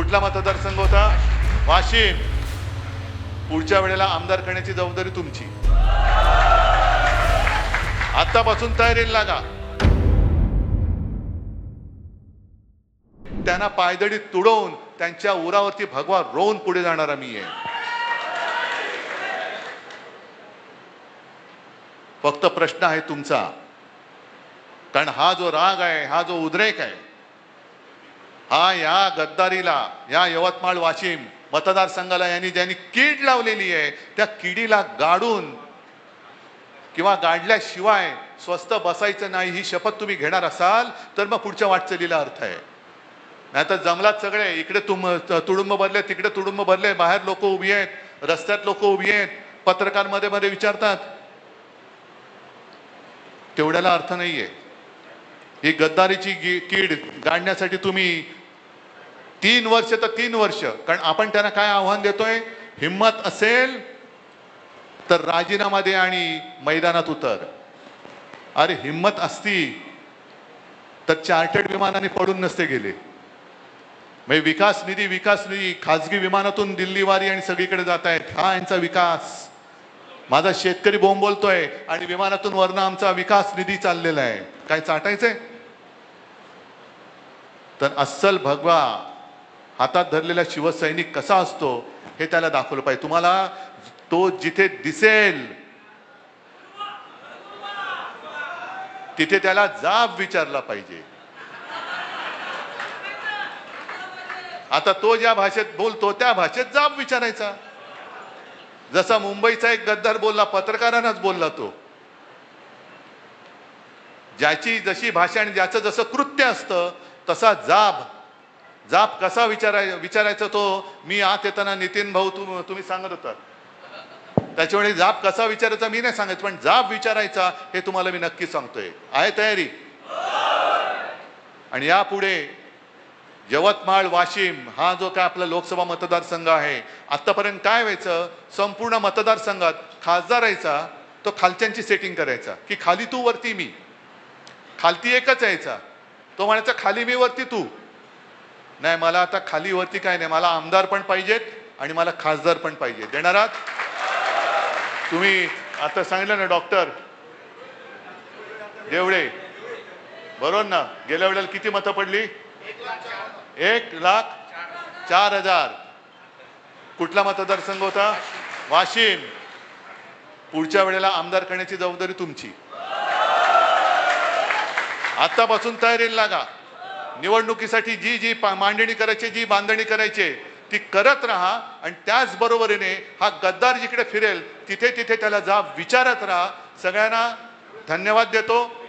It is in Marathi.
कुठला मतदारसंघ होता? वाशिम. पुढच्या वेळेला आमदार करण्याची जबाबदारी तुमची. आतापासून तयारीला लागा. त्यांना पायदळी तुडवून त्यांच्या उरावरती भगवा रोवून पुढे जाणारा मी आहे. फक्त प्रश्न आहे तुमचा, कारण हा जो राग आहे, हा जो उद्रेक आहे, हा या गद्दारीला, या यवतमाळ वाशिम मतदारसंघाला यांनी ज्यांनी कीड लावलेली आहे, त्या किडीला गाडून किंवा गाडल्याशिवाय स्वस्थ बसायचं नाही ही शपथ तुम्ही घेणार असाल तर मग पुढच्या वाटचालीला अर्थ आहे. नाही तर जंगलात सगळे इकडे तुडुंब भरले, तिकडे तुडुंब भरले, बाहेर लोक उभी आहेत, रस्त्यात लोक उभी आहेत, पत्रकार मध्ये मध्ये विचारतात, तेवढ्याला अर्थ नाहीये. ही गद्दारीची कीड गाडण्यासाठी तुम्ही 3 वर्ष तर 3 वर्ष, कारण आपण त्यांना काय आव्हान देतोय, हिम्मत असेल तर राजीनामा दे आणि मैदानात उतर. अरे हिम्मत असती तर चार्टर्ड विमानाने पडून नसते गेले. म्हणजे विकास निधी खासगी विमानातून दिल्लीवारी आणि सगळीकडे जात आहेत, हा यांचा विकास. माझा शेतकरी बोंबलतोय आणि विमानातून वरनं आमचा विकास निधी चाललेला आहे. काय चाटायचंय? तर अस्सल भगवा हातात धरलेला शिवसैनिक कसा असतो हे त्याला दाखवलं पाहिजे. तुम्हाला तो जिथे दिसेल तिथे त्याला जाब विचारला पाहिजे. आता तो ज्या भाषेत बोलतो त्या भाषेत जाब विचारायचा. जसा मुंबईचा एक गद्दार बोलला, पत्रकारांनाच बोलला, तो ज्याची जशी भाषा आणि ज्याचं जसं कृत्य असतं तसा जाब कसा विचारायचा तो मी आत येताना नितीन भाऊ तुम्ही सांगत होता. त्याच्यामुळे जाब कसा विचारायचा मी नाही सांगत, पण जाब विचारायचा हे तुम्हाला मी नक्की सांगतोय. आहे तयारी? आणि यापुढे यवतमाळ वाशिम हा जो काय आपला लोकसभा मतदारसंघ आहे, आतापर्यंत काय व्हायचं, संपूर्ण मतदारसंघात खासदार यायचा तो खालच्यांची सेटिंग करायचा की खाली तू वरती मी, खालती एकच यायचा तो म्हणायचा खाली मी वरती तू. नाही, मला आता खाली वरती काय नाही, मला आमदार पण पाहिजेत आणि मला खासदार पण पाहिजे. देणार आहात तुम्ही? आता सांगितलं ना डॉक्टर देवळे, बरोबर ना? गेल्या वेळेला किती मतं पडली? 1,04,000. कुठला मतदारसंघ होता? वाशिम. पुढच्या वेळेला आमदार करण्याची जबाबदारी तुमची. आतापासून तयारीला लागा. निवडणुकीसाठी जी मांडणी करायची, जी बांधणी करायची ती करत राहा. आणि त्याच बरोबरीने हा गद्दार जिकडे फिरेल तिथे त्याला जाब विचारत राहा. सगळ्यांना धन्यवाद देतो.